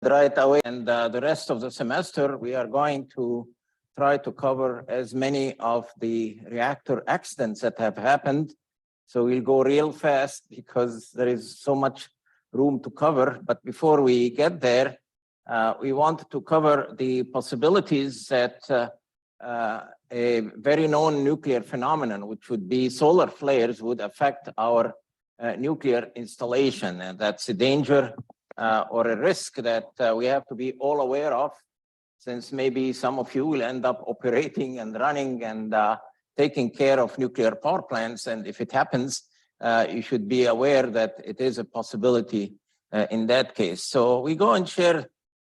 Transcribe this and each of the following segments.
right away, and the rest of the semester we are going to try to cover as many of the reactor accidents that have happened. So we'll go real fast because there is so much room to cover. But before we get there, we want to cover the possibilities that a very known nuclear phenomenon, which would be solar flares, would affect our nuclear installation. And that's a danger or a risk that we have to be all aware of, since maybe some of you will end up operating and running and taking care of nuclear power plants. And if it happens, you should be aware that it is a possibility in that case. So we go and share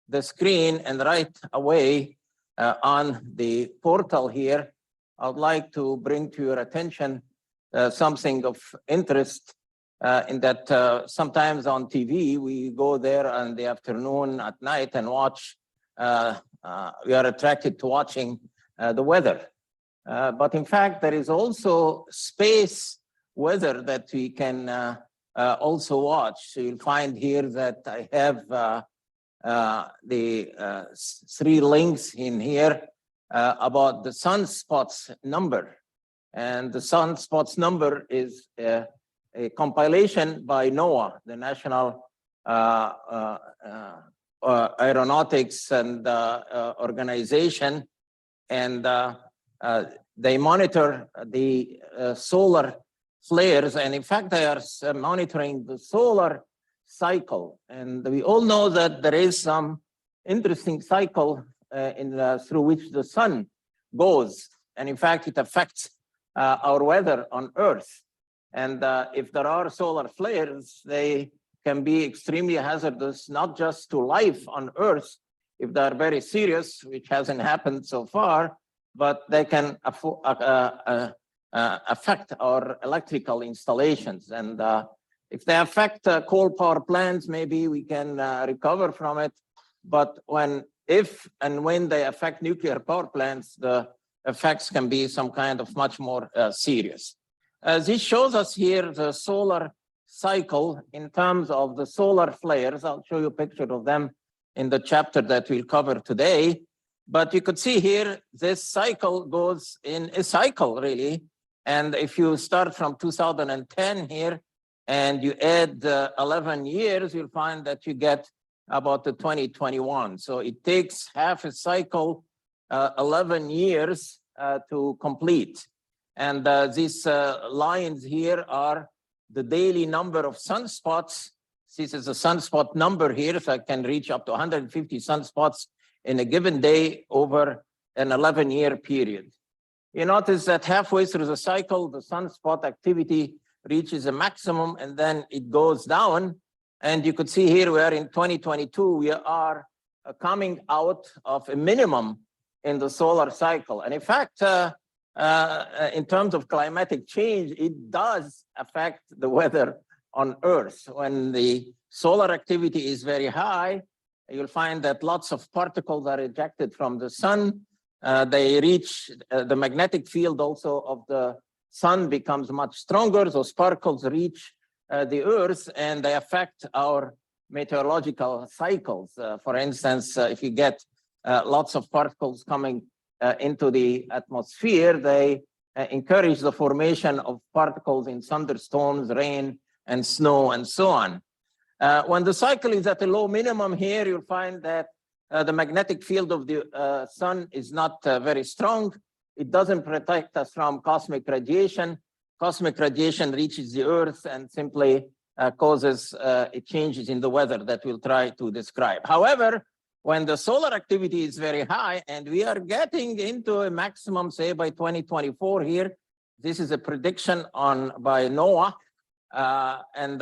the screen, and right away on the portal here, I would like to bring to your attention something of interest in that sometimes on TV, we go there in the afternoon, at night, and watch, we are attracted to watching the weather. But in fact, there is also space weather that we can also watch. So you'll find here that I have the 3 links in here about the sunspots number. And the sunspots number is a compilation by NOAA, the National Aeronautics and Organization, and they monitor the solar flares, and in fact they are monitoring the solar cycle. And we all know that there is some interesting cycle through which the sun goes, and in fact it affects our weather on Earth. And if there are solar flares, they can be extremely hazardous, not just to life on Earth, if they are very serious, which hasn't happened so far, but they can affect our electrical installations. And if they affect coal power plants, maybe we can recover from it. But if and when they affect nuclear power plants, the effects can be some kind of much more serious. This shows us here the solar cycle in terms of the solar flares. I'll show you a picture of them in the chapter that we'll cover today. But you could see here, this cycle goes in a cycle, really. And if you start from 2010 here, and you add 11 years, you'll find that you get about the 2021. So it takes half a cycle, 11 years to complete. And these lines here are the daily number of sunspots. This is a sunspot number here, so I can reach up to 150 sunspots in a given day over an 11-year period. You notice that halfway through the cycle, the sunspot activity reaches a maximum, and then it goes down. And you could see here we are in 2022, we are coming out of a minimum in the solar cycle. And in fact, in terms of climatic change, it does affect the weather on Earth. When the solar activity is very high, you'll find that lots of particles are ejected from the sun. They reach the magnetic field also of the sun becomes much stronger. Those particles reach the Earth, and they affect our meteorological cycles. For instance, if you get lots of particles coming into the atmosphere, they encourage the formation of particles in thunderstorms, rain, and snow, and so on. When the cycle is at a low minimum here, you'll find that the magnetic field of the sun is not very strong. It doesn't protect us from cosmic radiation. Cosmic radiation reaches the Earth and simply causes changes in the weather that we'll try to describe. However, when the solar activity is very high, and we are getting into a maximum, say, by 2024 here, this is a prediction by NOAA, and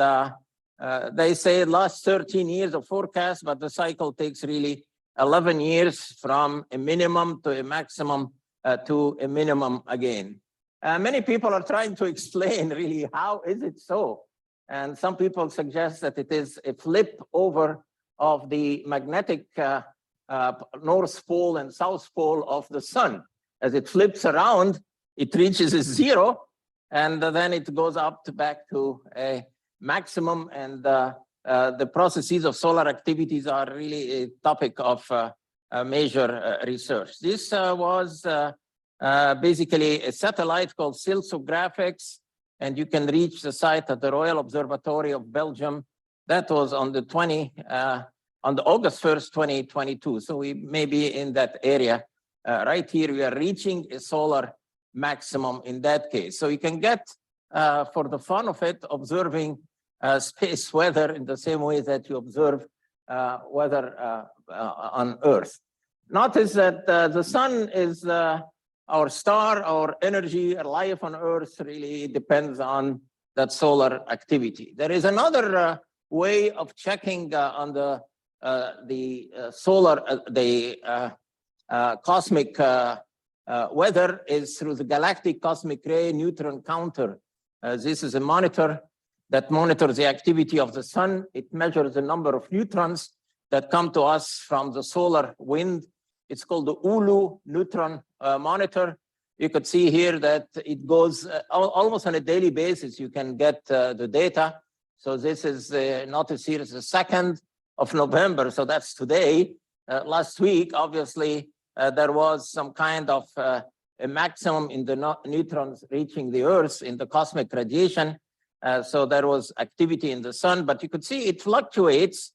they say last 13 years of forecast, but the cycle takes really 11 years from a minimum to a maximum to a minimum again. Many people are trying to explain really how is it so? And some people suggest that it is a flip over of the magnetic North Pole and South Pole of the sun. As it flips around, it reaches a 0, and then it goes up back to a maximum, and the processes of solar activities are really a topic of major research. This was basically a satellite called Silsographics, and you can reach the site at the Royal Observatory of Belgium. That was on the August 1st, 2022. So we may be in that area. Right here, we are reaching a solar maximum in that case. So you can get, for the fun of it, observing space weather in the same way that you observe weather on Earth. Notice that the sun is our star, our energy, our life on Earth really depends on that solar activity. There is another way of checking on the cosmic weather is through the galactic cosmic ray neutron counter. This is a monitor that monitors the activity of the sun. It measures the number of neutrons that come to us from the solar wind. It's called the ULU neutron monitor. You could see here that it goes almost on a daily basis. You can get the data. So this is, notice here is the 2nd of November. So that's today. Last week, obviously, there was some kind of a maximum in the neutrons reaching the Earth in the cosmic radiation. So there was activity in the sun, but you could see it fluctuates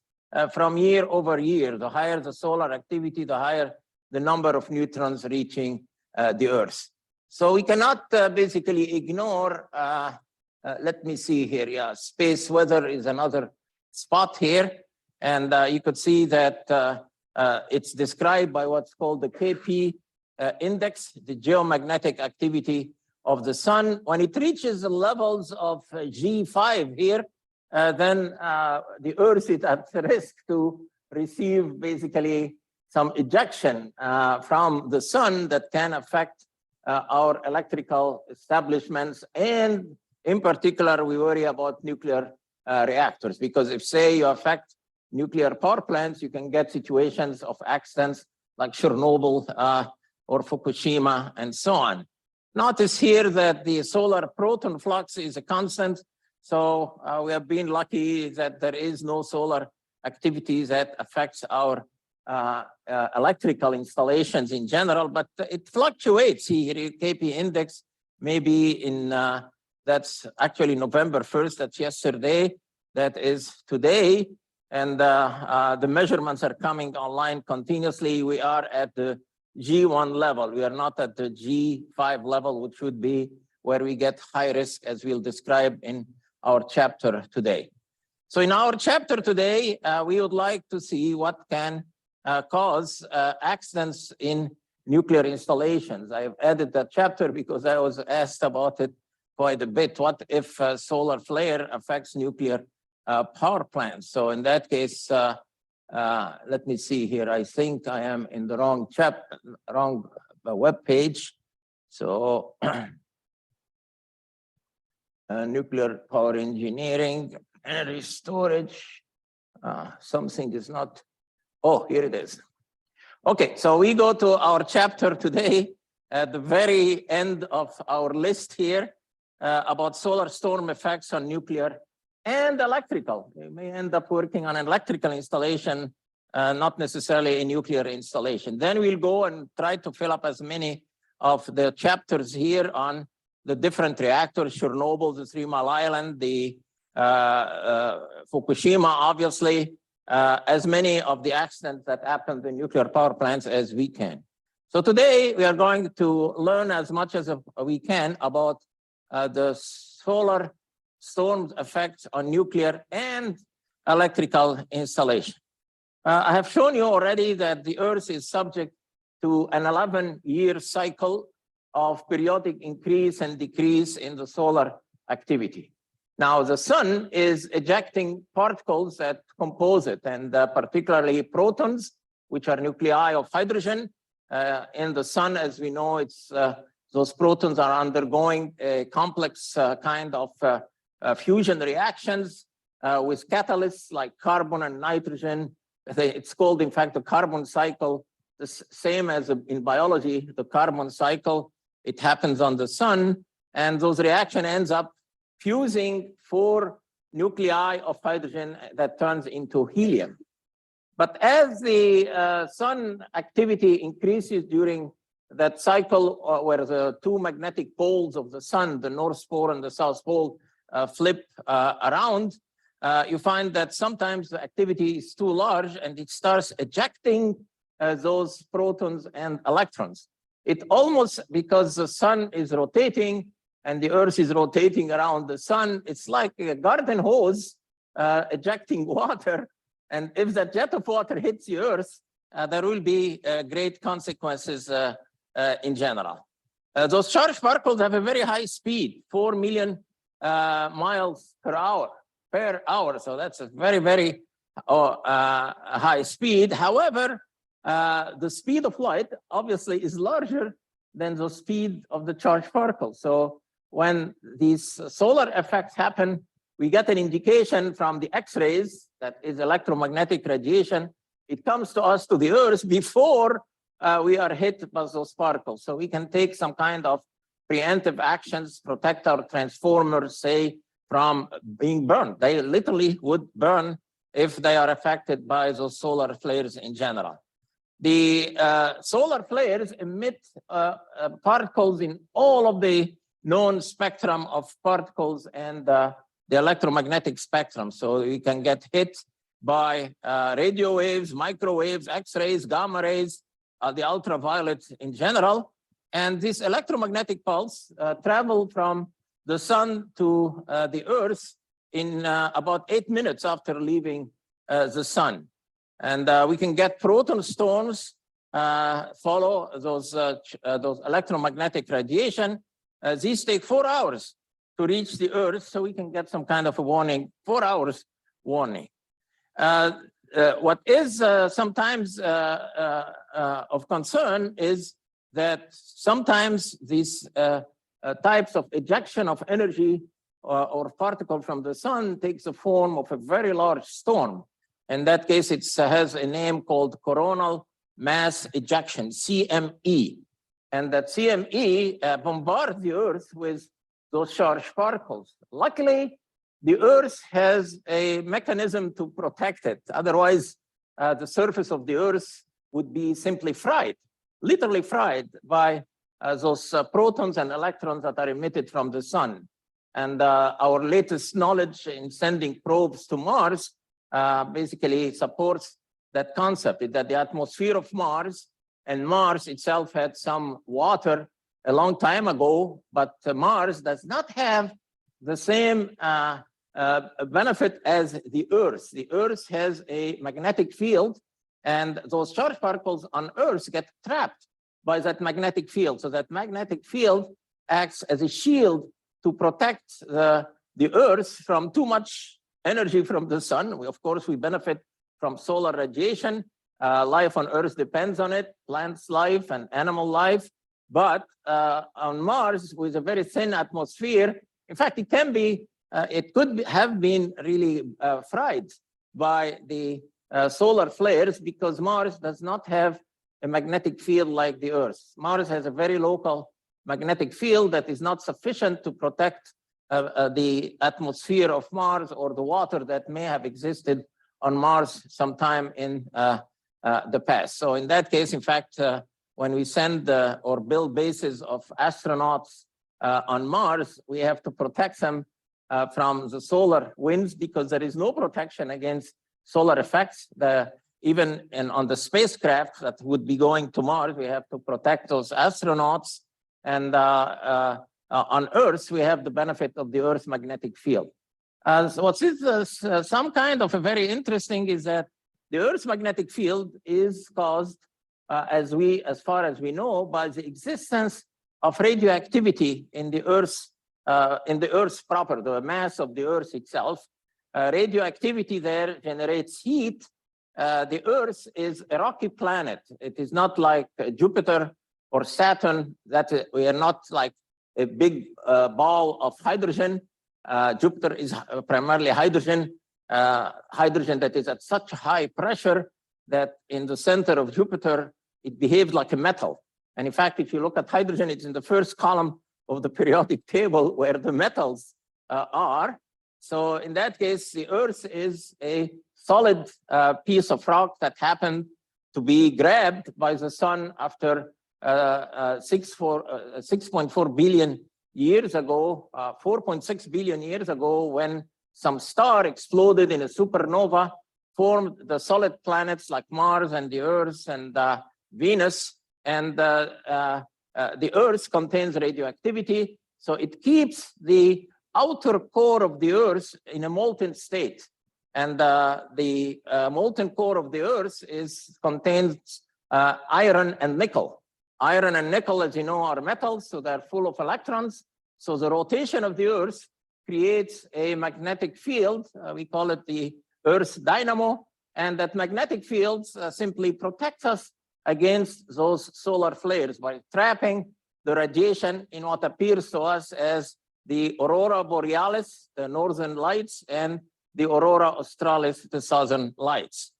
from year over year. The higher the solar activity, the higher the number of neutrons reaching the Earth. So we cannot basically ignore, let me see here, yeah, space weather is another spot here. And you could see that it's described by what's called the KP index, the geomagnetic activity of the sun. When it reaches the levels of G5 here, then the Earth is at risk to receive basically some ejection from the sun that can affect our electrical establishments. And in particular, we worry about nuclear reactors, because if, say, you affect nuclear power plants, you can get situations of accidents like Chernobyl or Fukushima and so on. Notice here that the solar proton flux is a constant. So we have been lucky that there is no solar activity that affects our electrical installations in general, but it fluctuates here. KP index maybe in, that's actually November 1st, that's yesterday, that is today. And the measurements are coming online continuously. We are at the G1 level. We are not at the G5 level, which would be where we get high risk, as we'll describe in our chapter today. So in our chapter today, we would like to see what can cause accidents in nuclear installations. I've added that chapter because I was asked about it quite a bit. What if solar flare affects nuclear power plants? So in that case, let me see here. I think I am in the wrong web page. So nuclear power engineering, energy storage, something is not, oh, here it is. Okay, so we go to our chapter today at the very end of our list here about solar storm effects on nuclear and electrical. We may end up working on an electrical installation, not necessarily a nuclear installation. Then we'll go and try to fill up as many of the chapters here on the different reactors, Chernobyl, the 3 Mile Island, the Fukushima, obviously, as many of the accidents that happen in nuclear power plants as we can. So today we are going to learn as much as we can about the solar storm effects on nuclear and electrical installation. I have shown you already that the Earth is subject to an 11-year cycle of periodic increase and decrease in the solar activity. Now, the sun is ejecting particles that compose it, and particularly protons, which are nuclei of hydrogen. In the sun, as we know, it's those protons are undergoing a complex kind of fusion reactions with catalysts like carbon and nitrogen. It's called, in fact, the carbon cycle, the same as in biology, the carbon cycle. It happens on the sun, and those reaction ends up fusing 4 nuclei of hydrogen that turns into helium. But as the sun activity increases during that cycle where the two magnetic poles of the sun, the North Pole and the South Pole, flip around, you find that sometimes the activity is too large and it starts ejecting those protons and electrons. It almost, because the sun is rotating and the Earth is rotating around the sun, it's like a garden hose ejecting water. And if that jet of water hits the Earth, there will be great consequences in general. Those charged particles have a very high speed, 4 million miles per hour. So that's a very, very high speed. However, the speed of light obviously is larger than the speed of the charged particles. So when these solar effects happen, we get an indication from the X-rays, that is electromagnetic radiation. It comes to us, to the Earth, before we are hit by those particles. So we can take some kind of preemptive actions, protect our transformers, say, from being burned. They literally would burn if they are affected by those solar flares in general. The solar flares emit particles in all of the known spectrum of particles and the electromagnetic spectrum. So you can get hit by radio waves, microwaves, X-rays, gamma rays, the ultraviolet in general. And this electromagnetic pulse travel from the sun to the Earth in about 8 minutes after leaving the sun. And we can get proton storms, follow those electromagnetic radiation. These take 4 hours to reach the Earth, so we can get some kind of a warning, 4 hours warning. What is sometimes of concern is that sometimes these types of ejection of energy or particle from the sun takes the form of a very large storm. In that case, it has a name called coronal mass ejection, CME. And that CME bombards the Earth with those charged particles. Luckily, the Earth has a mechanism to protect it. Otherwise, the surface of the Earth would be simply fried, literally fried by those protons and electrons that are emitted from the sun. And our latest knowledge in sending probes to Mars basically supports that concept, that the atmosphere of Mars, and Mars itself had some water a long time ago, but Mars does not have the same benefit as the Earth. The Earth has a magnetic field, and those charged particles on Earth get trapped by that magnetic field. So that magnetic field acts as a shield to protect the Earth from too much energy from the sun. Of course, we benefit from solar radiation. Life on Earth depends on it, plants life and animal life. But on Mars, with a very thin atmosphere, in fact, it can be, it could have been really fried by the solar flares, because Mars does not have a magnetic field like the Earth. Mars has a very local magnetic field that is not sufficient to protect the atmosphere of Mars or the water that may have existed on Mars sometime in the past. So in that case, in fact, when we send or build bases of astronauts on Mars, we have to protect them from the solar winds, because there is no protection against solar effects. Even on the spacecraft that would be going to Mars, we have to protect those astronauts. And on Earth, we have the benefit of the Earth's magnetic field. So what is some kind of a very interesting is that the Earth's magnetic field is caused, as far as we know, by the existence of radioactivity in the Earth proper, the mass of the Earth itself. Radioactivity there generates heat. The Earth is a rocky planet. It is not like Jupiter or Saturn, that we are not like a big ball of hydrogen. Jupiter is primarily hydrogen, hydrogen that is at such high pressure that in the center of Jupiter, it behaves like a metal. And in fact, if you look at hydrogen, it's in the first column of the periodic table where the metals are. So in that case, the Earth is a solid piece of rock that happened to be grabbed by the sun after 6.4 billion years ago, 4.6 billion years ago, when some star exploded in a supernova, formed the solid planets like Mars and the Earth and Venus. And the Earth contains radioactivity, so it keeps the outer core of the Earth in a molten state. And the molten core of the Earth contains iron and nickel. Iron and nickel, as you know, are metals, so they're full of electrons. So the rotation of the Earth creates a magnetic field. We call it the Earth dynamo. And that magnetic field simply protects us against those solar flares by trapping the radiation in what appears to us as the aurora borealis, the northern lights, and the aurora australis, the southern lights.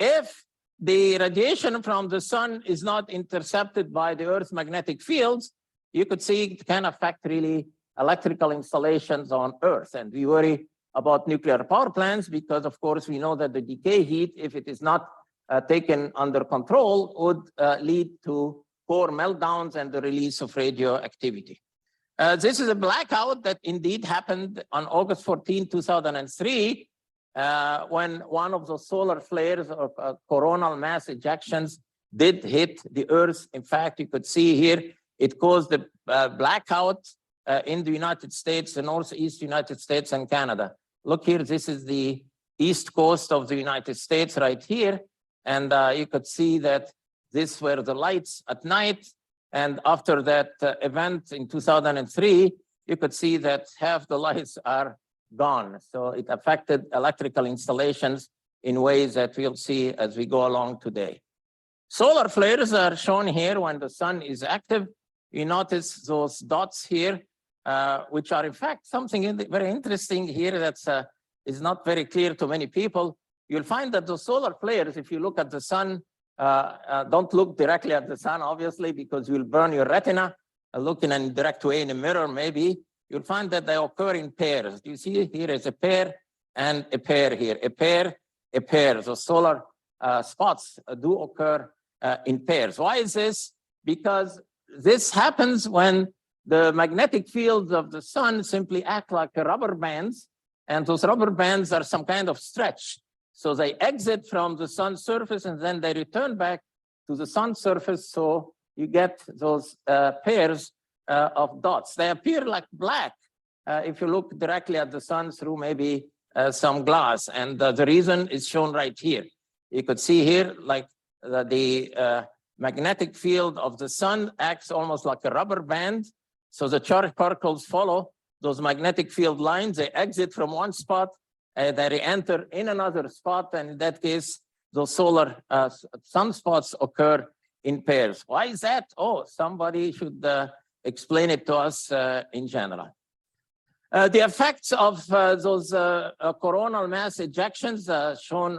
If the radiation from the sun is not intercepted by the Earth's magnetic fields, you could see it can affect really electrical installations on Earth. And we worry about nuclear power plants because, of course, we know that the decay heat, if it is not taken under control, would lead to core meltdowns and the release of radioactivity. This is a blackout that indeed happened on August 14, 2003, when one of the solar flares of coronal mass ejections did hit the Earth. In fact, you could see here, it caused a blackout in the United States, the Northeast United States and Canada. Look here, this is the east coast of the United States right here. And you could see that these were the lights at night. And after that event in 2003, you could see that half the lights are gone. So it affected electrical installations in ways that we'll see as we go along today. Solar flares are shown here when the sun is active. You notice those dots here, which are in fact something very interesting here that's is not very clear to many people. You'll find that the solar flares, if you look at the sun, don't look directly at the sun, obviously, because you'll burn your retina. Look in a direct way in a mirror, maybe. You'll find that they occur in pairs. You see here is a pair and a pair here, a pair, a pair. So solar spots do occur in pairs. Why is this? Because this happens when the magnetic fields of the sun simply act like rubber bands, and those rubber bands are some kind of stretch. So they exit from the sun's surface and then they return back to the sun's surface. So you get those pairs of dots. They appear like black if you look directly at the sun through maybe some glass. And the reason is shown right here. You could see here like the magnetic field of the sun acts almost like a rubber band. So the charged particles follow those magnetic field lines. They exit from one spot. They re-enter in another spot, and in that case, those solar sunspots occur in pairs. Why is that? Oh, somebody should explain it to us in general. The effects of those coronal mass ejections shown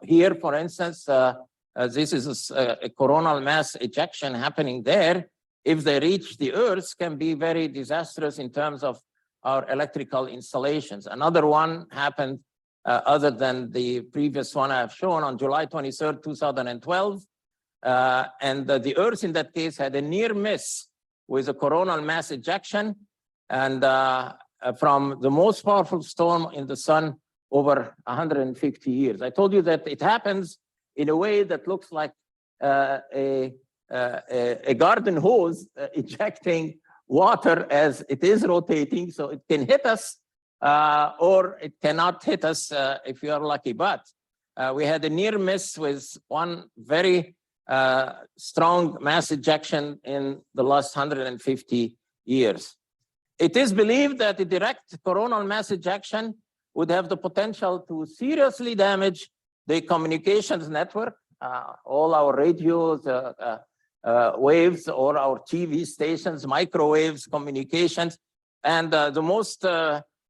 here, for instance, this is a coronal mass ejection happening there. If they reach the Earth, can be very disastrous in terms of our electrical installations. Another one happened other than the previous one I've shown on July 23rd, 2012. And the Earth in that case had a near miss with a coronal mass ejection and from the most powerful storm in the sun over 150 years. I told you that it happens in a way that looks like a garden hose ejecting water as it is rotating, so it can hit us or it cannot hit us if you are lucky. But we had a near miss with one very strong mass ejection in the last 150 years. It is believed that a direct coronal mass ejection would have the potential to seriously damage the communications network, all our radios, waves, or our TV stations, microwaves, communications, and the most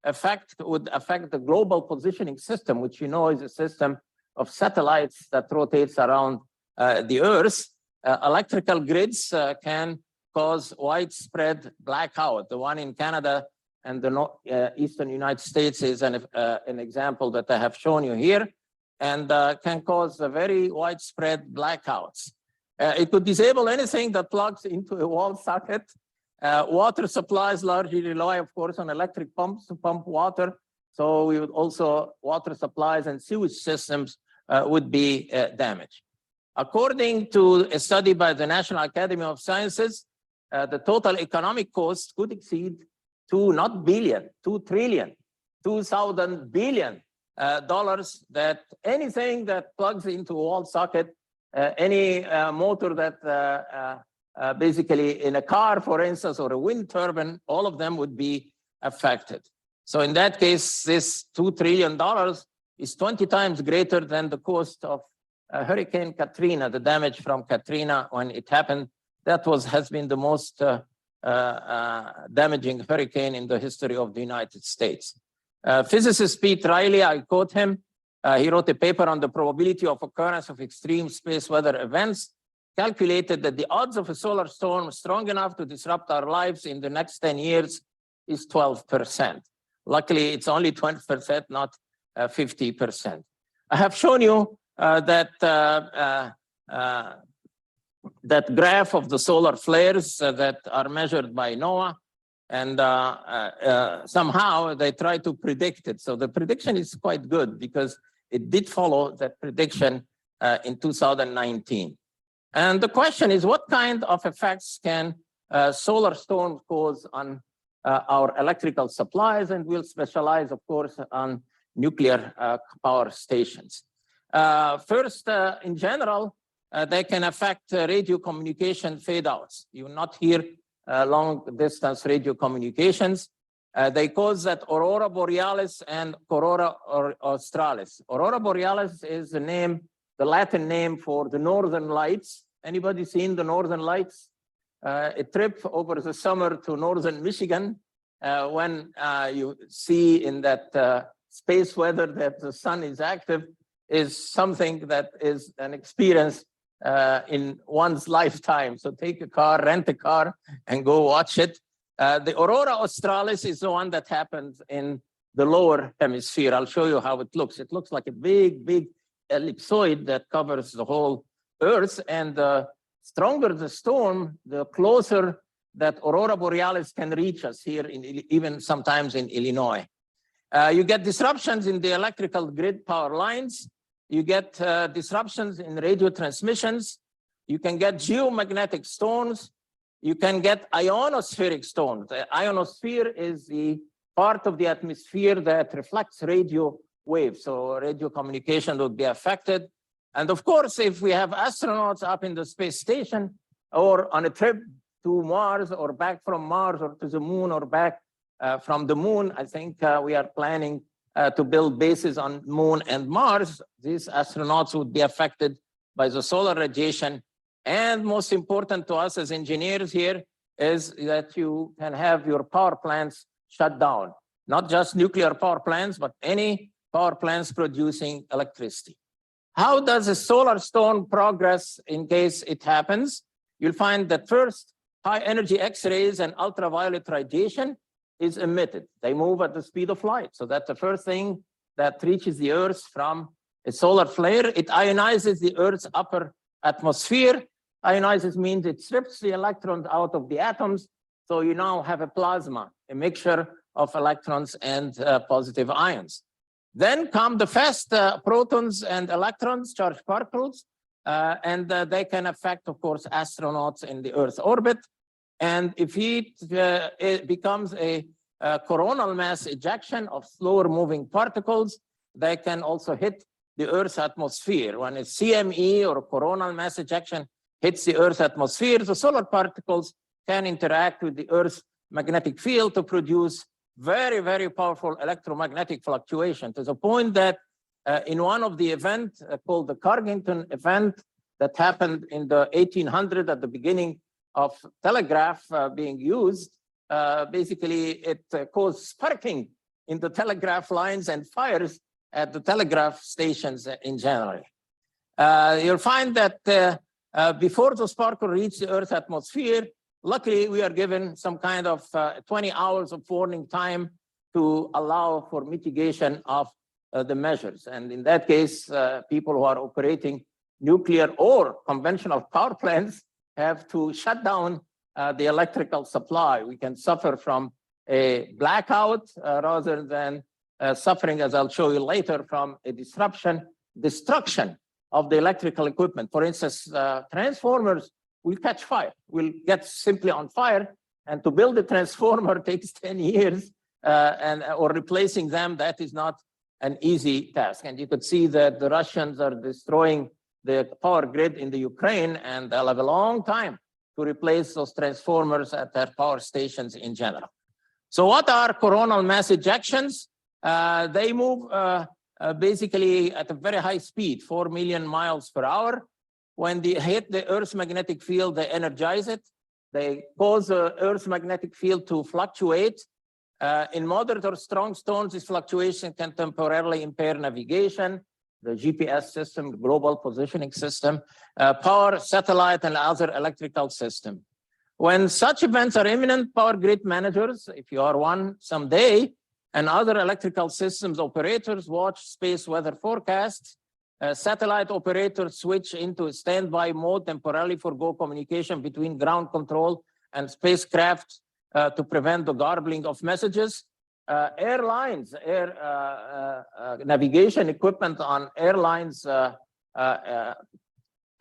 effect would affect the global positioning system, which you know is a system of satellites that rotates around the Earth. Electrical grids can cause widespread blackout. The one in Canada and the eastern United States is an example that I have shown you here, and can cause a very widespread blackouts. It could disable anything that plugs into a wall socket. Water supplies largely rely, of course, on electric pumps to pump water. So we would also, water supplies and sewage systems would be damaged. According to a study by the National Academy of Sciences, the total economic cost could exceed not billion, 2 trillion, 2,000 billion dollars, that anything that plugs into a wall socket, any motor that basically in a car, for instance, or a wind turbine, all of them would be affected. So in that case, this $2 trillion is 20 times greater than the cost of Hurricane Katrina, the damage from Katrina when it happened. That has been the most damaging hurricane in the history of the United States. Physicist Pete Riley, I quote him, he wrote a paper on the probability of occurrence of extreme space weather events, calculated that the odds of a solar storm strong enough to disrupt our lives in the next 10 years is 12%. Luckily, it's only 20%, not 50%. I have shown you that graph of the solar flares that are measured by NOAA, and somehow they try to predict it. So the prediction is quite good because it did follow that prediction in 2019. And the question is, what kind of effects can solar storms cause on our electrical supplies? And we'll specialize, of course, on nuclear power stations. First, in general, they can affect radio communication fade-outs. You will not hear long-distance radio communications. They cause that aurora borealis and aurora australis. Aurora borealis is the name, the Latin name for the northern lights. Anybody seen the northern lights? A trip over the summer to northern Michigan, when you see in that space weather that the sun is active, is something that is an experience in one's lifetime. So take a car, rent a car, and go watch it. The aurora australis is the one that happens in the lower hemisphere. I'll show you how it looks. It looks like a big, big ellipsoid that covers the whole Earth. And the stronger the storm, the closer that aurora borealis can reach us here, even sometimes in Illinois. You get disruptions in the electrical grid power lines. You get disruptions in radio transmissions. You can get geomagnetic storms. You can get ionospheric storms. The ionosphere is the part of the atmosphere that reflects radio waves. So radio communication would be affected. And of course, if we have astronauts up in the space station or on a trip to Mars or back from Mars or to the moon or back from the moon, I think we are planning to build bases on Moon and Mars. These astronauts would be affected by the solar radiation. And most important to us as engineers here is that you can have your power plants shut down. Not just nuclear power plants, but any power plants producing electricity. How does a solar storm progress in case it happens? You'll find that first, high energy X-rays and ultraviolet radiation is emitted. They move at the speed of light. So that's the first thing that reaches the Earth from a solar flare. It ionizes the Earth's upper atmosphere. Ionizes means it strips the electrons out of the atoms. So you now have a plasma, a mixture of electrons and positive ions. Then come the fast protons and electrons, charged particles, and they can affect, of course, astronauts in the Earth's orbit. And if it becomes a coronal mass ejection of slower moving particles, they can also hit the Earth's atmosphere. When a CME or a coronal mass ejection hits the Earth's atmosphere, the solar particles can interact with the Earth's magnetic field to produce very, very powerful electromagnetic fluctuation, to the point that in one of the events called the Carrington event that happened in the 1800s at the beginning of telegraph being used, basically it caused sparking in the telegraph lines and fires at the telegraph stations in general. You'll find that before the spark reached the Earth's atmosphere, luckily, we are given some kind of 20 hours of warning time to allow for mitigation of the measures. And in that case, people who are operating nuclear or conventional power plants have to shut down the electrical supply. We can suffer from a blackout rather than suffering, as I'll show you later, from a destruction of the electrical equipment. For instance, transformers will catch fire, will get simply on fire, and to build a transformer takes 10 years, or replacing them, that is not an easy task. And you could see that the Russians are destroying the power grid in the Ukraine, and they'll have a long time to replace those transformers at their power stations in general. So what are coronal mass ejections? They move basically at a very high speed, 4 million miles per hour. When they hit the Earth's magnetic field, they energize it. They cause the Earth's magnetic field to fluctuate. In moderate or strong storms, this fluctuation can temporarily impair navigation, the GPS system, global positioning system, power, satellite, and other electrical system. When such events are imminent, power grid managers, if you are one someday, and other electrical systems operators watch space weather forecasts. Satellite operators switch into a standby mode, temporarily forgo communication between ground control and spacecraft to prevent the garbling of messages. Airlines, navigation equipment on airlines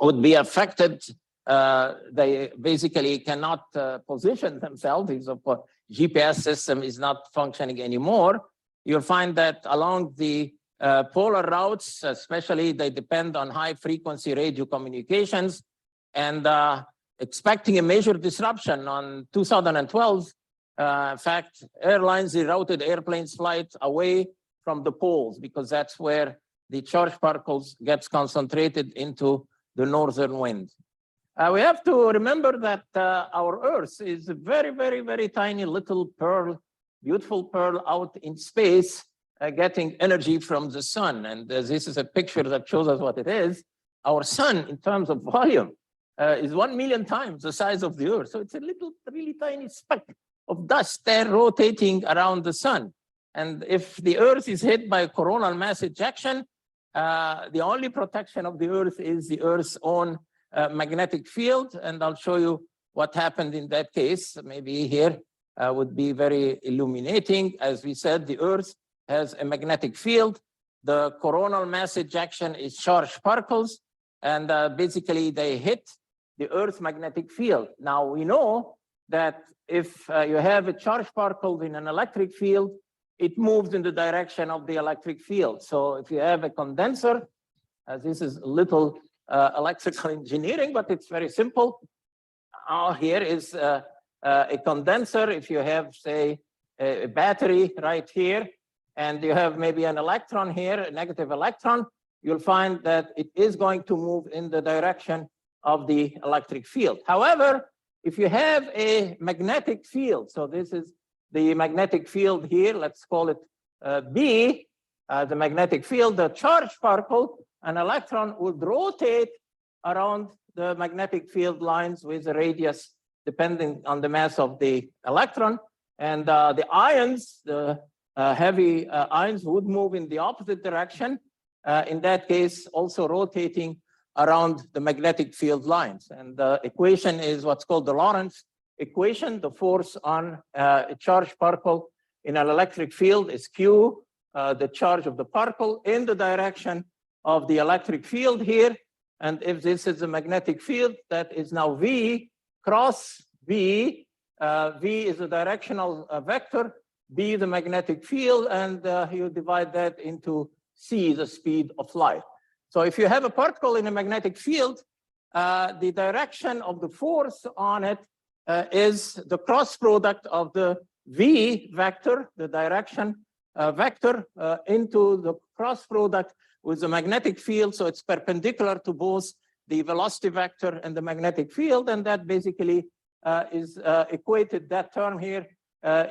would be affected. They basically cannot position themselves if the GPS system is not functioning anymore. You'll find that along the polar routes, especially, they depend on high frequency radio communications, and expecting a major disruption on 2012. In fact, airlines rerouted airplanes' flight away from the poles because that's where the charged particles gets concentrated into the northern wind. We have to remember that our Earth is a very, very, very tiny little pearl, beautiful pearl out in space, getting energy from the sun. And this is a picture that shows us what it is. Our sun, in terms of volume, is 1 million times the size of the Earth. So it's a little, really tiny speck of dust there rotating around the sun. And if the Earth is hit by a coronal mass ejection, the only protection of the Earth is the Earth's own magnetic field. And I'll show you what happened in that case. Maybe here would be very illuminating. As we said, the Earth has a magnetic field. The coronal mass ejection is charged particles, and basically they hit the Earth's magnetic field. Now we know that if you have a charged particle in an electric field, it moves in the direction of the electric field. So if you have a condenser, this is a little electrical engineering, but it's very simple. Here is a condenser. If you have, say, a battery right here, and you have maybe an electron here, a negative electron, you'll find that it is going to move in the direction of the electric field. However, if you have a magnetic field, so this is the magnetic field here, let's call it B, the magnetic field, the charged particle, an electron would rotate around the magnetic field lines with a radius depending on the mass of the electron. And the ions, the heavy ions would move in the opposite direction. In that case, also rotating around the magnetic field lines. And the equation is what's called the Lorentz equation. The force on a charged particle in an electric field is Q, the charge of the particle in the direction of the electric field here. And if this is a magnetic field, that is now V cross B. V is a directional vector, B the magnetic field, and you divide that into C, the speed of light. So if you have a particle in a magnetic field, the direction of the force on it is the cross product of the V vector, the direction vector, into the cross product with the magnetic field. So it's perpendicular to both the velocity vector and the magnetic field. And that basically is equated, that term here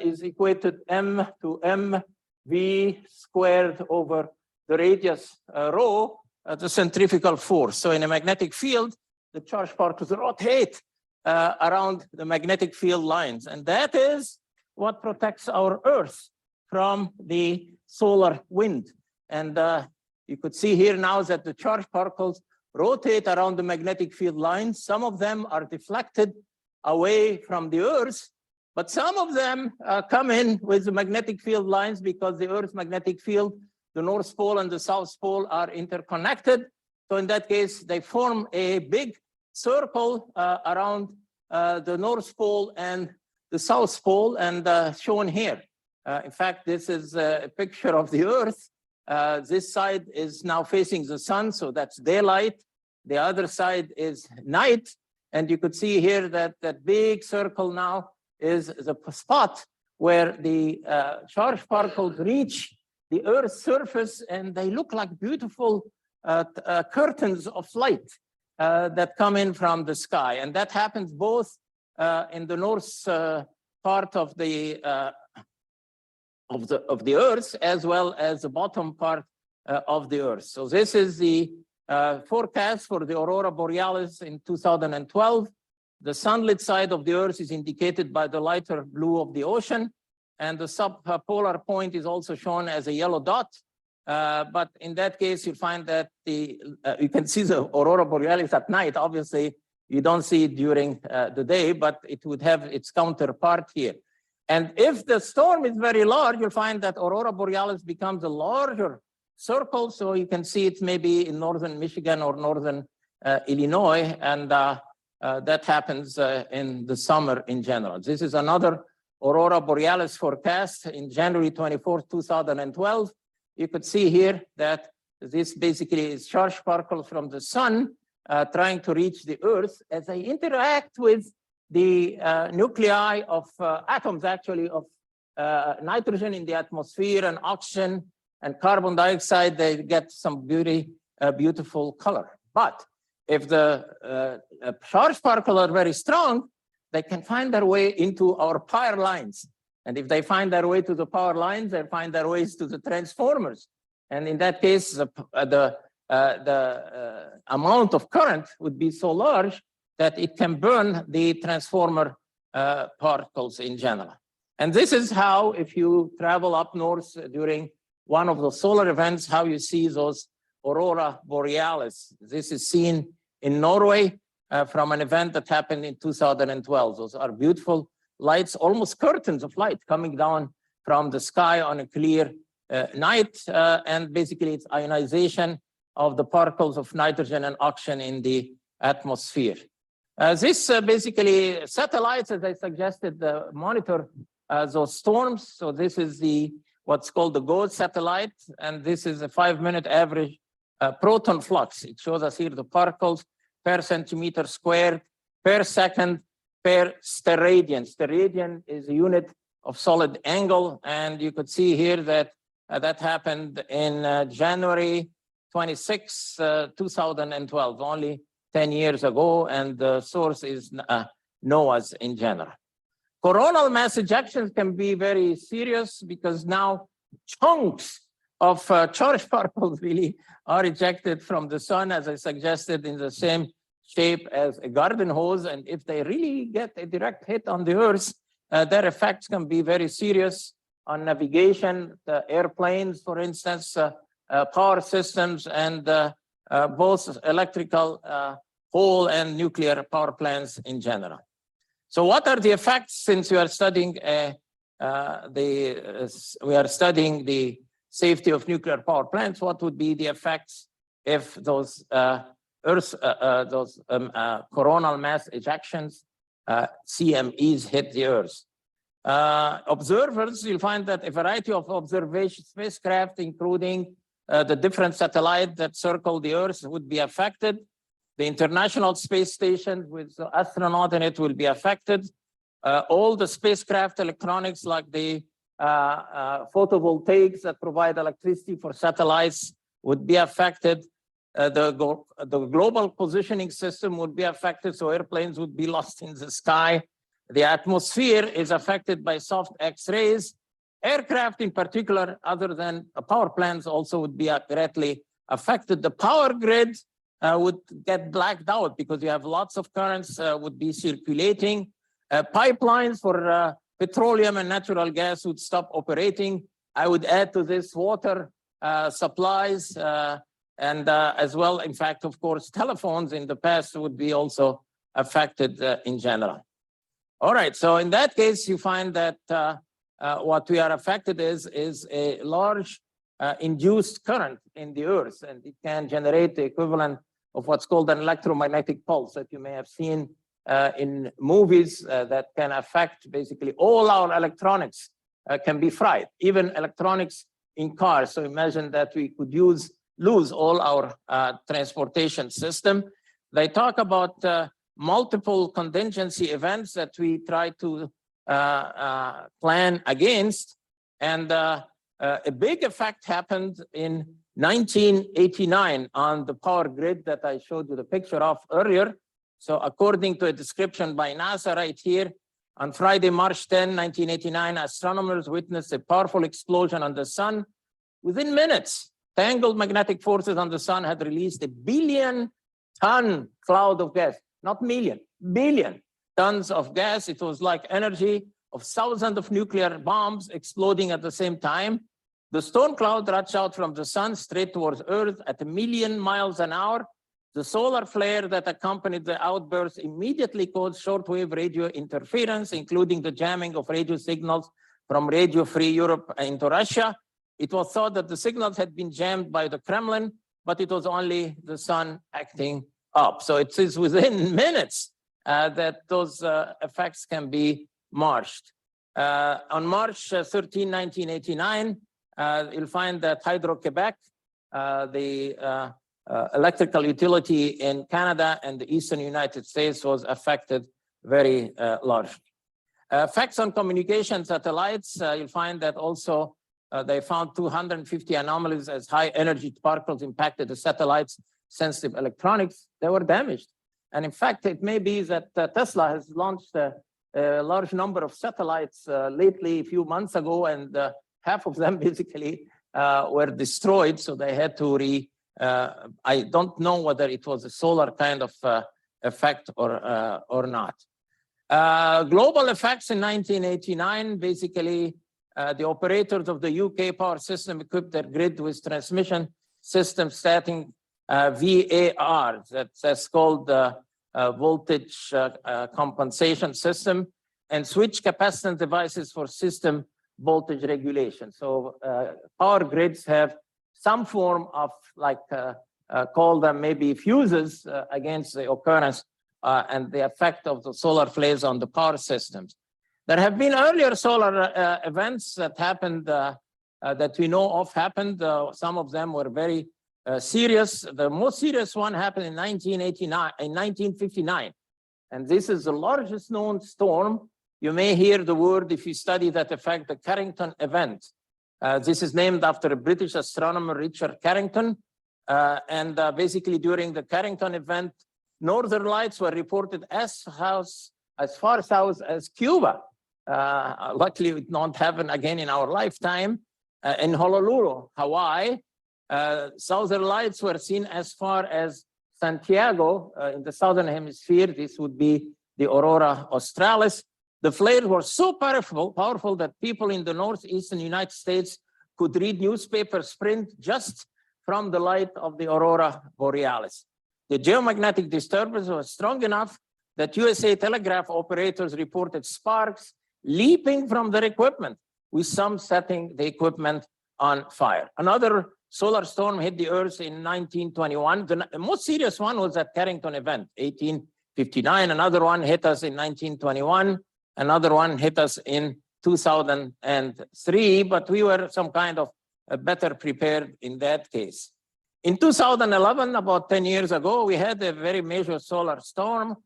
is equated M to mv squared over the radius rho, the centrifugal force. So in a magnetic field, the charged particles rotate around the magnetic field lines. And that is what protects our Earth from the solar wind. And you could see here now that the charged particles rotate around the magnetic field lines. Some of them are deflected away from the Earth, but some of them come in with the magnetic field lines because the Earth's magnetic field, the North Pole and the South Pole, are interconnected. So in that case, they form a big circle around the North Pole and the South Pole, and shown here. In fact, this is a picture of the Earth. This side is now facing the sun, so that's daylight. The other side is night. And you could see here that that big circle now is the spot where the charged particles reach the Earth's surface, and they look like beautiful curtains of light that come in from the sky. And that happens both in the north part of the Earth, as well as the bottom part of the Earth. So this is the forecast for the aurora borealis in 2012. The sunlit side of the Earth is indicated by the lighter blue of the ocean, and the subpolar point is also shown as a yellow dot. But in that case, you find that you can see the aurora borealis at night. Obviously, you don't see it during the day, but it would have its counterpart here. And if the storm is very large, you'll find that aurora borealis becomes a larger circle. So you can see it maybe in northern Michigan or northern Illinois, and that happens in the summer in general. This is another aurora borealis forecast in January 24th, 2012. You could see here that this basically is charged particles from the sun trying to reach the Earth as they interact with the nuclei of atoms, actually, of nitrogen in the atmosphere and oxygen and carbon dioxide. They get some beautiful color. But if the charged particles are very strong, they can find their way into our power lines. And if they find their way to the power lines, they find their ways to the transformers. And in that case, the amount of current would be so large that it can burn the transformer particles in general. And this is how, if you travel up north during one of the solar events, how you see those aurora borealis. This is seen in Norway from an event that happened in 2012. Those are beautiful lights, almost curtains of light coming down from the sky on a clear night. And basically, it's ionization of the particles of nitrogen and oxygen in the atmosphere. This basically satellites, as I suggested, monitor those storms. So this is what's called the GOES satellite, and this is a 5-minute average proton flux. It shows us here the particles per centimeter squared per second per steradian. Steradian is a unit of solid angle, and you could see here that that happened in January 26, 2012, only 10 years ago, and the source is NOAA's in general. Coronal mass ejections can be very serious because now chunks of charged particles really are ejected from the sun, as I suggested, in the same shape as a garden hose. And if they really get a direct hit on the Earth, their effects can be very serious on navigation, the airplanes, for instance, power systems, and both electrical coal and nuclear power plants in general. So what are the effects, since we are studying the safety of nuclear power plants? What would be the effects if those coronal mass ejections, CMEs, hit the Earth? Observers, you'll find that a variety of observation spacecraft, including the different satellites that circle the Earth, would be affected. The International Space Station with the astronaut in it will be affected. All the spacecraft electronics, like the photovoltaics that provide electricity for satellites, would be affected. The global positioning system would be affected, so airplanes would be lost in the sky. The atmosphere is affected by soft X-rays. Aircraft in particular, other than power plants, also would be greatly affected. The power grid would get blacked out because you have lots of currents would be circulating. Pipelines for petroleum and natural gas would stop operating. I would add to this water supplies and as well, in fact, of course, telephones in the past would be also affected in general. All right, so in that case, you find that what we are affected is a large induced current in the Earth, and it can generate the equivalent of what's called an electromagnetic pulse that you may have seen in movies that can affect basically all our electronics can be fried, even electronics in cars. So imagine that we could lose all our transportation system. They talk about multiple contingency events that we try to plan against. And a big effect happened in 1989 on the power grid that I showed you the picture of earlier. So according to a description by NASA right here, on Friday, March 10, 1989, astronomers witnessed a powerful explosion on the sun. Within minutes, tangled magnetic forces on the sun had released a billion-ton cloud of gas, not million, billion tons of gas. It was like energy of thousands of nuclear bombs exploding at the same time. The storm cloud rushed out from the sun straight towards Earth at 1,000,000 miles an hour. The solar flare that accompanied the outburst immediately caused shortwave radio interference, including the jamming of radio signals from Radio Free Europe into Russia. It was thought that the signals had been jammed by the Kremlin, but it was only the sun acting up. So it is within minutes that those effects can be marched. On March 13, 1989, you'll find that Hydro-Quebec, the electrical utility in Canada and the eastern United States, was affected very largely. Effects on communication satellites, you'll find that also they found 250 anomalies as high energy particles impacted the satellites' sensitive electronics. They were damaged. And in fact, it may be that Tesla has launched a large number of satellites lately, a few months ago, and half of them basically were destroyed. So they had to I don't know whether it was a solar kind of effect or not. Global effects in 1989, basically the operators of the UK power system equipped their grid with transmission system setting VAR, that's called the voltage compensation system, and switch capacitance devices for system voltage regulation. So power grids have some form of, like, call them maybe fuses against the occurrence and the effect of the solar flares on the power systems. There have been earlier solar events that happened, that we know of happened. Some of them were very serious. The most serious one happened in 1959. And this is the largest known storm. You may hear the word, if you study that effect, the Carrington event. This is named after a British astronomer, Richard Carrington. Basically during the Carrington event, northern lights were reported as far south as Cuba. Luckily, it won't happen again in our lifetime. In Honolulu, Hawaii, southern lights were seen as far as Santiago in the southern hemisphere. This would be the Aurora Australis. The flares were so powerful that people in the northeastern United States could read newspapers print just from the light of the Aurora Borealis. The geomagnetic disturbance was strong enough that USA telegraph operators reported sparks leaping from their equipment, with some setting the equipment on fire. Another solar storm hit the Earth in 1921. The most serious one was that Carrington event, 1859. Another one hit us in 1921. Another one hit us in 2003, but we were some kind of better prepared in that case. In 2011, about 10 years ago, we had a very major solar storm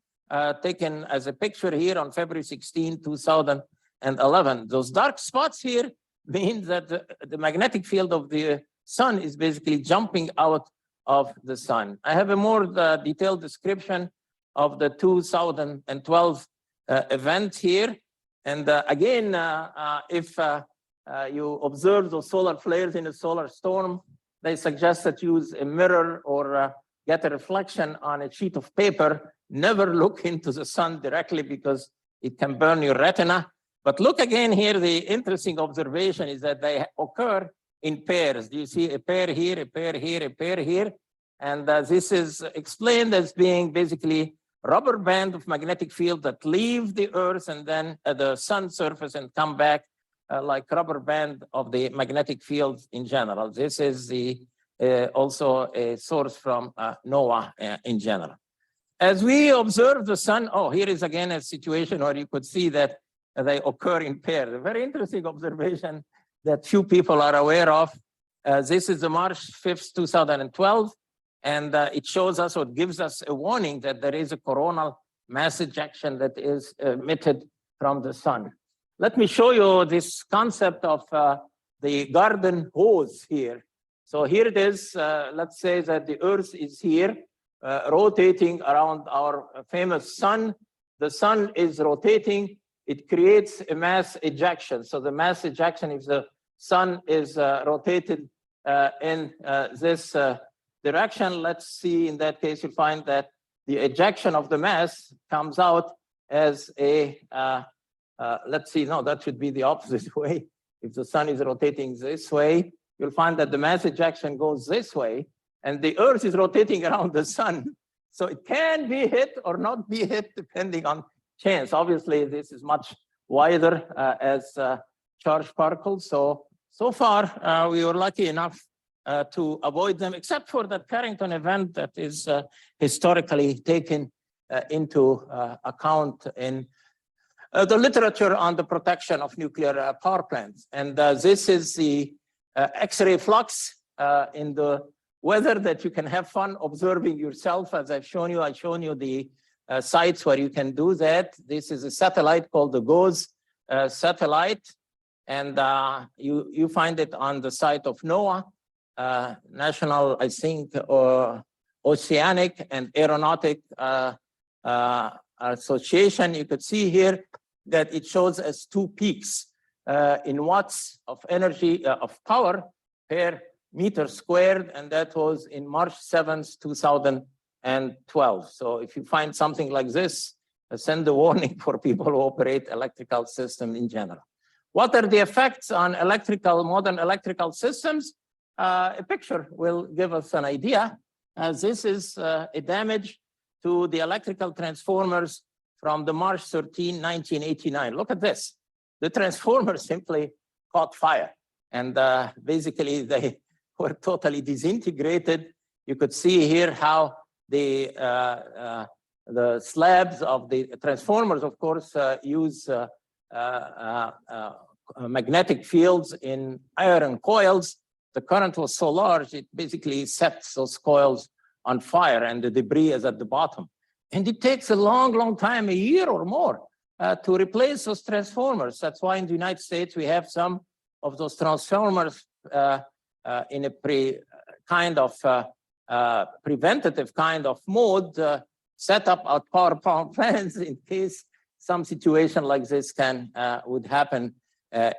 taken as a picture here on February 16, 2011. Those dark spots here mean that the magnetic field of the sun is basically jumping out of the sun. I have a more detailed description of the 2012 event here. And again, if you observe those solar flares in a solar storm, they suggest that you use a mirror or get a reflection on a sheet of paper, never look into the sun directly because it can burn your retina. But look again here, the interesting observation is that they occur in pairs. Do you see a pair here, a pair here, a pair here? And this is explained as being basically rubber band of magnetic field that leave the Earth and then the sun surface and come back like rubber band of the magnetic field in general. This is the also a source from NOAA in general. As we observe the sun, oh, here is again a situation where you could see that they occur in pairs. A very interesting observation that few people are aware of. This is the March 5th, 2012, and it shows us or gives us a warning that there is a coronal mass ejection that is emitted from the sun. Let me show you this concept of the garden hose here. So here it is. Let's say that the Earth is here, rotating around our famous sun. The sun is rotating. It creates a mass ejection. So the mass ejection, if the sun is rotated in this direction, let's see, in that case, you find that the ejection of the mass comes out as a, let's see, no, that should be the opposite way. If the sun is rotating this way, you'll find that the mass ejection goes this way, and the Earth is rotating around the sun. So it can be hit or not be hit depending on chance. Obviously, this is much wider as charged particles. So far, we were lucky enough to avoid them, except for that Carrington event that is historically taken into account in the literature on the protection of nuclear power plants. And this is the X-ray flux in the weather that you can have fun observing yourself. As I've shown you the sites where you can do that. This is a satellite called the GOES satellite, and you find it on the site of NOAA, National, I think, Oceanic and Aeronautic Association. You could see here that it shows as two peaks in watts of energy, of power per meter squared, and that was in March 7th, 2012. So if you find something like this, send a warning for people who operate electrical system in general. What are the effects on modern electrical systems? A picture will give us an idea. This is a damage to the electrical transformers from the March 13, 1989. Look at this. The transformers simply caught fire, and basically they were totally disintegrated. You could see here how the slabs of the transformers, of course, use magnetic fields in iron coils. The current was so large, it basically sets those coils on fire, and the debris is at the bottom. And it takes a long, long time, a year or more, to replace those transformers. That's why in the United States, we have some of those transformers in a preventative kind of mode, set up at power plants in case some situation like this would happen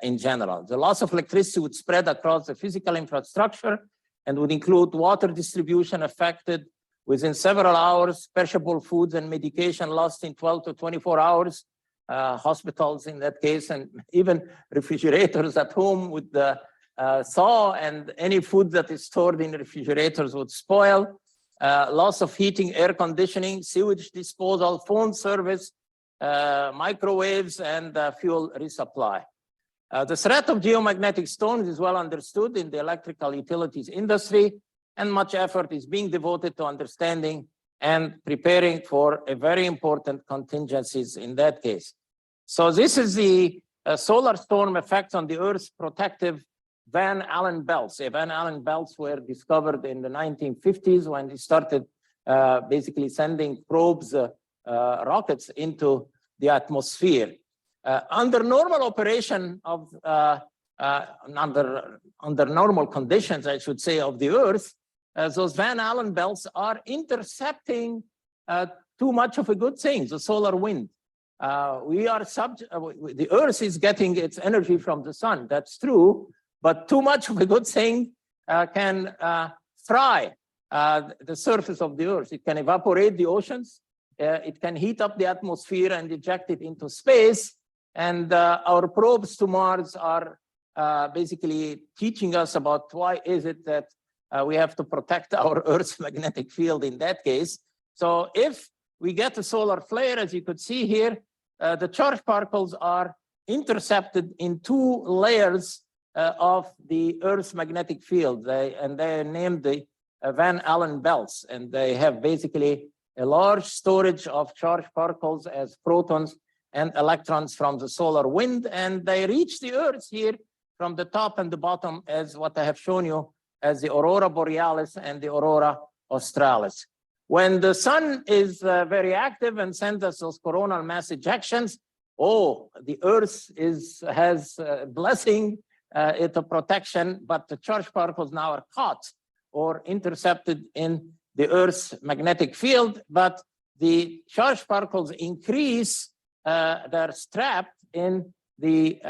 in general. The loss of electricity would spread across the physical infrastructure and would include water distribution affected within several hours, perishable foods and medication lost in 12 to 24 hours, hospitals in that case, and even refrigerators at home would thaw, and any food that is stored in refrigerators would spoil. Loss of heating, air conditioning, sewage disposal, phone service, microwaves, and fuel resupply. The threat of geomagnetic storms is well understood in the electrical utilities industry, and much effort is being devoted to understanding and preparing for a very important contingencies in that case. So this is the solar storm effect on the Earth's protective Van Allen belts. Van Allen belts were discovered in the 1950s when they started basically sending probes, rockets into the atmosphere. Under normal operation of, under normal conditions, I should say, of the Earth, those Van Allen belts are intercepting too much of a good thing, the solar wind. The Earth is getting its energy from the sun, that's true, but too much of a good thing can fry the surface of the Earth. It can evaporate the oceans. It can heat up the atmosphere and eject it into space. And our probes to Mars are basically teaching us about why is it that we have to protect our Earth's magnetic field in that case. So if we get a solar flare, as you could see here, the charged particles are intercepted in 2 layers of the Earth's magnetic field. And they're named the Van Allen belts. And they have basically a large storage of charged particles as protons and electrons from the solar wind. And they reach the Earth here from the top and the bottom as what I have shown you as the aurora borealis and the aurora australis. When the sun is very active and sends us those coronal mass ejections, the Earth has a blessing, it's a protection, but the charged particles now are caught or intercepted in the Earth's magnetic field, but the charged particles increase, they're strapped in the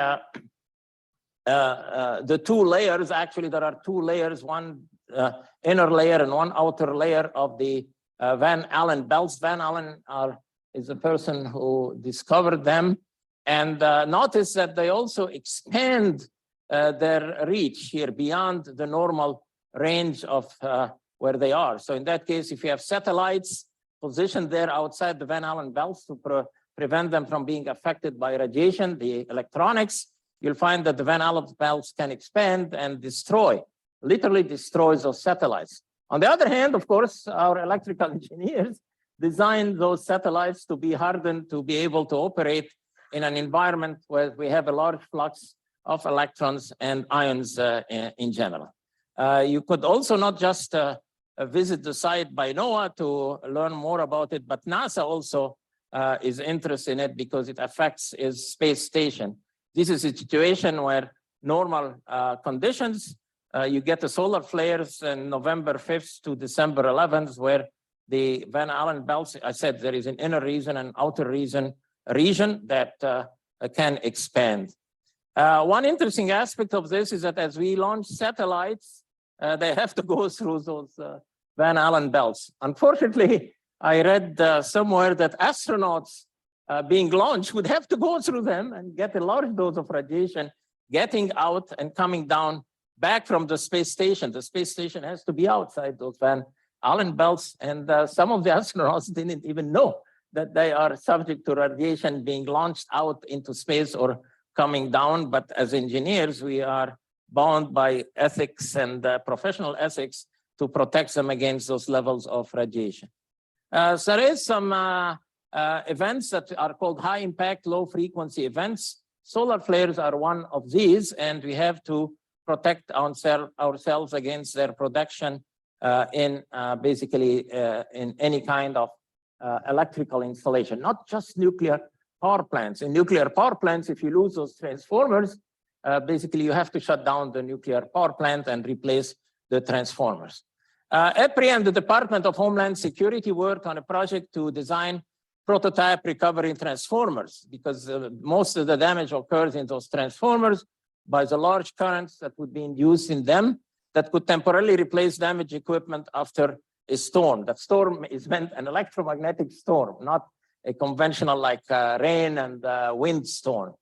2 layers. Actually, there are 2 layers, one inner layer and one outer layer of the Van Allen belts. Van Allen is the person who discovered them. And notice that they also expand their reach here beyond the normal range of where they are. So in that case, if you have satellites positioned there outside the Van Allen belts to prevent them from being affected by radiation, the electronics, you'll find that the Van Allen belts can expand and literally destroys those satellites. On the other hand, of course, our electrical engineers designed those satellites to be hardened to be able to operate in an environment where we have a large flux of electrons and ions in general. You could also not just visit the site by NOAA to learn more about it, but NASA also is interested in it because it affects its space station. This is a situation where normal conditions, you get the solar flares in November 5th to December 11th, where the Van Allen belts, I said there is an inner region and outer region that can expand. One interesting aspect of this is that as we launch satellites, they have to go through those Van Allen belts. Unfortunately, I read somewhere that astronauts being launched would have to go through them and get a large dose of radiation, getting out and coming down back from the space station. The space station has to be outside those Van Allen belts, and some of the astronauts didn't even know that they are subject to radiation being launched out into space or coming down. But as engineers, we are bound by ethics and professional ethics to protect them against those levels of radiation. So there is some events that are called high impact, low frequency events. Solar flares are one of these, and we have to protect ourselves against their production in any kind of electrical installation, not just nuclear power plants. In nuclear power plants, if you lose those transformers, basically you have to shut down the nuclear power plant and replace the transformers. EPRI and the Department of Homeland Security worked on a project to design prototype recovery transformers, because most of the damage occurs in those transformers by the large currents that would be induced in them that could temporarily replace damaged equipment after a storm. That storm is meant an electromagnetic storm, not a conventional like rain and wind storm.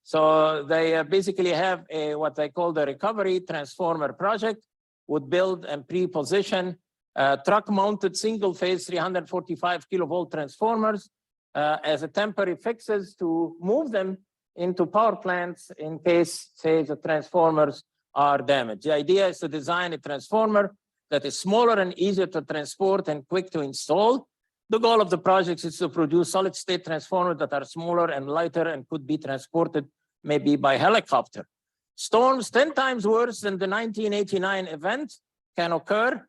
So they basically have what they call the recovery transformer project, would build and pre-position truck-mounted single-phase 345 kilovolt transformers as a temporary fixes to move them into power plants in case, say, the transformers are damaged. The idea is to design a transformer that is smaller and easier to transport and quick to install. The goal of the project is to produce solid-state transformers that are smaller and lighter and could be transported maybe by helicopter. Storms 10 times worse than the 1989 event can occur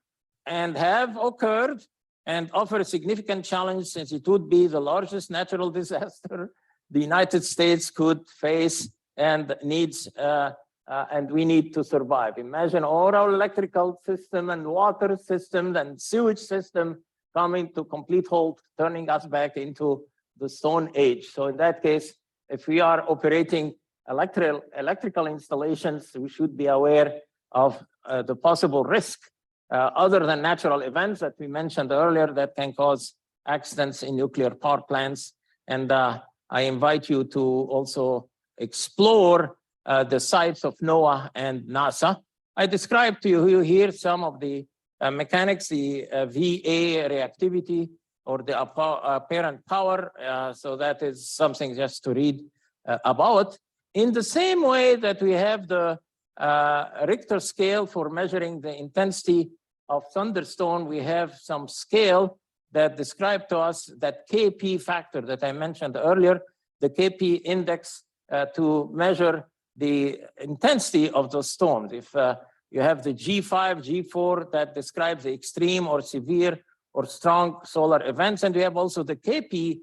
and have occurred and offer a significant challenge, since it would be the largest natural disaster the United States could face and needs, and we need to survive. Imagine all our electrical system and water system and sewage system coming to complete halt, turning us back into the Stone Age. So in that case, if we are operating electrical installations, we should be aware of the possible risk other than natural events that we mentioned earlier that can cause accidents in nuclear power plants. And I invite you to also explore the sites of NOAA and NASA. I described to you here some of the mechanics, the VA reactivity or the apparent power. So that is something just to read about. In the same way that we have the Richter scale for measuring the intensity of thunderstorm, we have some scale that describe to us that KP factor that I mentioned earlier, the KP index to measure the intensity of those storms. If you have the G5, G4 that describes the extreme or severe or strong solar events, and we have also the KP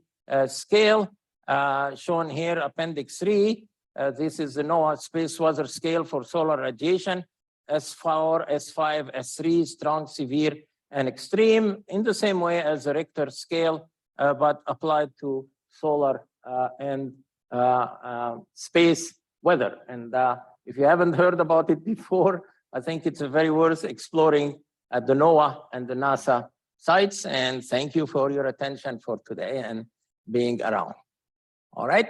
scale shown here, Appendix 3. This is the NOAA Space Weather Scale for solar radiation, S4, S5, S3, strong, severe, and extreme, in the same way as the Richter scale, but applied to solar and space weather. And if you haven't heard about it before, I think it's very worth exploring at the NOAA and the NASA sites. And thank you for your attention for today and being around. All right.